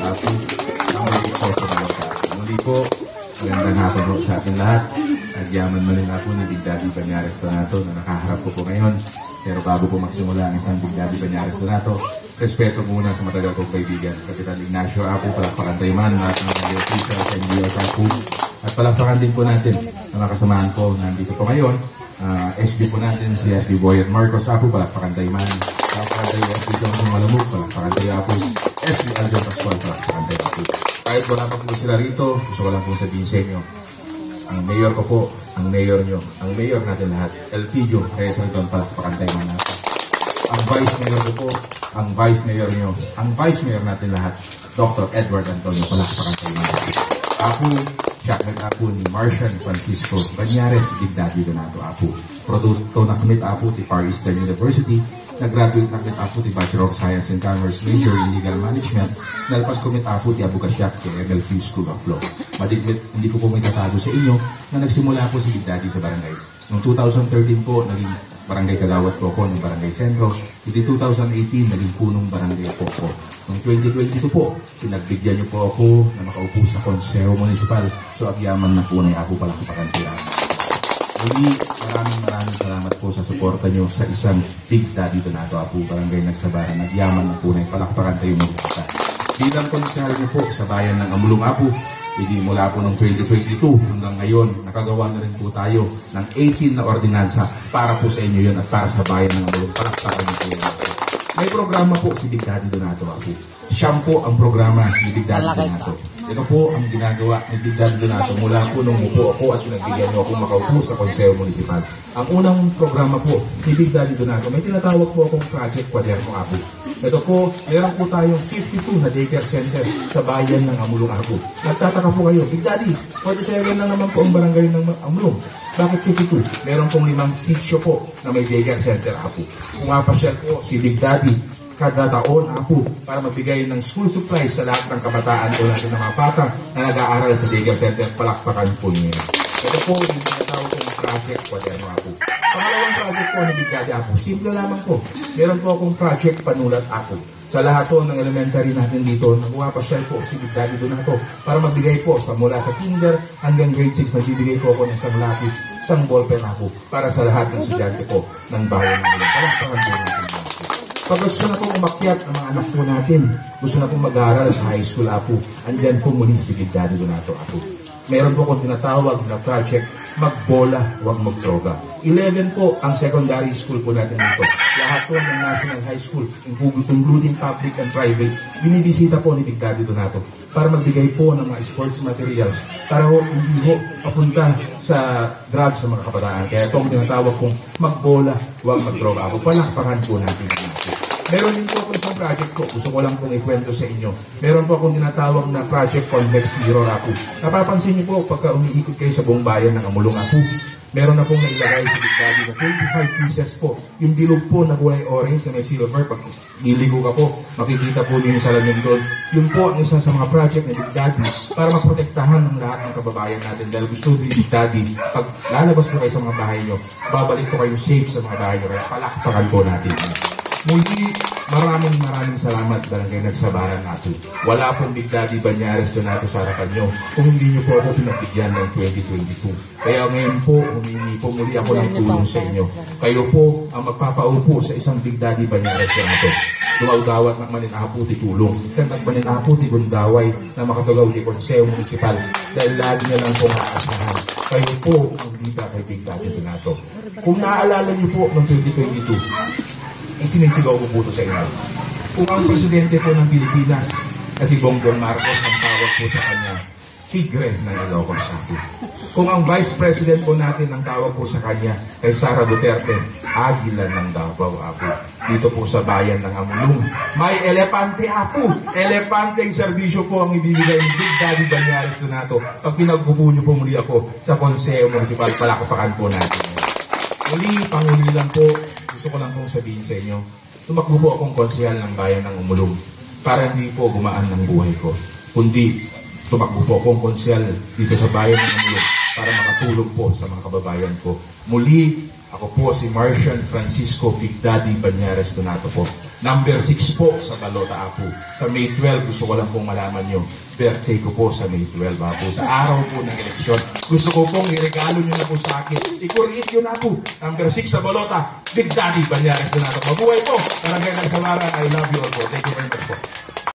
Apo, ang muli po sa mga kapo. Muli po, magandang hapon po sa ating lahat. Nagyaman mo rin po ni Big Daddy Banyares Donato na nakaharap ko po ngayon. Pero bago po magsimula ang isang Big Daddy Banyares Donato, respeto muna sa matagal kong kaibigan, Kapitan Ignacio Apo, palakpakan tayo man, at mga officials and viewers Apo. At palakpakan din po natin ang mga kasamahan ko nandito po ngayon. SB po natin, si SB Boyet Marcos Apo, palakpakan tayo man. Palakpakan tayo SB Johnson Malamug, palakpakan tayo Apo. SB Aljo Pascual, palakpakan tayo Apo. Kahit wala pa po sila rito, gusto ko lang po sabihin sa inyo, ang mayor ko po, ang mayor nyo, ang mayor natin lahat, Elpidio Reyes Aldon, palakpakan tayo man natin. Ang vice mayor ko po, ang vice mayor nyo, ang vice mayor natin lahat, Dr. Edward Antonio, palakpakan tayo man natin. Apo, siya nag-apo ni Marcian Francisco Banyares, Big Daddy Donato Apo. Produkto na kamit Apo ti Far Eastern University, nag-graduate na kamit Apo ti Bachelor of Science and Commerce, major in Legal Management, nalpas kamit Apo ti Abogacía ti MLQ School of Law. Madigmit, hindi ko po may tatago sa inyo na nagsimula po si Big Daddy sa barangay. Noong 2013 po, naging barangay kagawad po ako ng Barangay Sentro. Hindi 2018, naging punong barangay po ako. Noong 2022 po, pinagbigyan niyo po ako na makaupo sa Konseho Municipal. So, agyaman na po na ako palang kapagantiran. Muli, maraming salamat po sa suporta niyo sa isang Big Daddy Donato Apo, Barangay Nagsabaran. Agyaman na po na palakpakan tayo mga. Bilang konsehal niyo po sa bayan ng Amulong Apo, hindi mula po noong 2022 hanggang ngayon, nakagawa na rin po tayo ng 18 na ordinansa para po sa inyo yun at para sa bayan ng Amulong. Palakpakan niyo po yun. May programa po si Big Daddy Donato Apo. Siyam po ang programa ni Big Daddy Donato. Ito po ang ginagawa ni Big Daddy Donato mula po nung upo ako at pinagbigyan niyo akong makaupo sa Konseho Municipal. Ang unang programa po ni Big Daddy Donato, may tinatawag po akong Project Kwaderno Apo. Ito po, meron po tayong 52 na daycare center sa bayan ng Amulong Apo. Nagtataka po kayo, Big Daddy, 47 lang naman po ang barangay ng Amulong. Bakit 52? Meron pong 5 sitio po na may daycare center Apo. Pumapasyal po si Big Daddy kada taon Apo para magbigay ng school supplies sa lahat ng kabataan o natin ng mga bata na nag-aaral sa daycare center. Palakpakan po niyo. Ito po yung tinatawag kong Project Kwaderno Apo. Pangalawang project po ni Big Daddy Apo, simple lamang po. Meron po akong Project Panulat Apo. Sa lahat po ng elementary natin dito, nagpapasyal po si Big Daddy Donato para magbigay po sa mula sa kinder hanggang grade 6, nagbibigay po ako ng isang lapis, isang ballpen Apo para sa lahat ng estudyante po ng bayan ng Amulong. Palakpakan po natin. Pag gusto na pong umakyat ang mga anak po natin, gusto na pong mag-aaral sa high school Apo, andyan po muli si Big Daddy Donato Apo. Meron po akong tinatawag na project, magbola, huwag magdroga. 11 po ang secondary school po natin dito. Lahat po ng national high school, including public and private, binibisita po ni Big Daddy Donato para magbigay po ng mga sports materials para ho, hindi ho papunta sa drugs sa mga kabataan. Kaya ito ang tinatawag kong magbola, huwag magdroga. Ako palakpakan po natin. Meron din po ako isang project ko. Gusto ko lang pong ikwento sa inyo. Meron po akong tinatawag na Project Convex Mirror Apo. Napapansin niyo po pagka umiikot kayo sa buong bayan ng Amulong Apo, meron na pong nailagay sa Big Daddy na 25 pieces po. Yung bilog po na kulay orange na may silver. Pag niligo ka po, makikita po niyo yung salamin doon. Yun po ang isa sa mga project ng Big Daddy para maprotektahan ng lahat ng kababayan natin. Dahil gusto ni Big Daddy, pag lalabas po kayo sa mga bahay nyo, babalik po kayo safe sa mga bahay nyo. Kaya palakpakan po natin. Muli, maraming salamat Barangay Nagsabaran natin. Wala pong Big Daddy Banyares Donato sa harapan nyo kung hindi nyo po ako pinagbigyan ng 2022. Kaya ngayon po, humingi po muli ako ng tulong sa inyo. Kayo po ang magpapaupo sa isang Big Daddy Banyares Donato. Dumawdawat ng maninahapo ti tulong. Ikantag maninahapo ti gundaway na makatagaw ti Konseho Municipal dahil lagi na lang po maaasahan. Kayo po ang dita kay Big Daddy Donato. Kung naaalala nyo po ng 2022, isinisigaw ko po ito sa inyo. Kung ang presidente po ng Pilipinas na si Bongbong Marcos ang tawag po sa kanya, tigre ng Ilocos Apo. Kung ang vice president po natin ang tawag po sa kanya kay Sara Duterte, Agila ng Davao Apo. Dito po sa bayan ng Amulong, may elepante Apo. Elepanteng serbisyo po ang ibibigay ng Big Daddy Banyares Donato pag pinagpupo niyo po muli ako sa Konseho Municipal. Palakpakan po natin. Muli, panguli lang po, gusto ko lang pong sabihin sa inyo, tumakbo po akong konsehal ng bayan ng Amulong para hindi po gumaan ng buhay ko, kundi tumakbo po akong konsehal dito sa bayan ng Amulong para makatulong po sa mga kababayan ko. Muli, Ako po si Martian Francisco Big Daddy Banyares Donato po. Number 6 po sa Balota Apo. Sa May 12, gusto ko lang pong malaman nyo, birthday ko po sa May 12 Apo. Sa araw po ng eleksyon, gusto ko pong iregalo nyo na po sa akin. I-create yun Apo. Number 6 sa Balota, Big Daddy Banyares Donato. Mabuhay po! Barangay ng Samaran, I love you all po. Thank you very much po.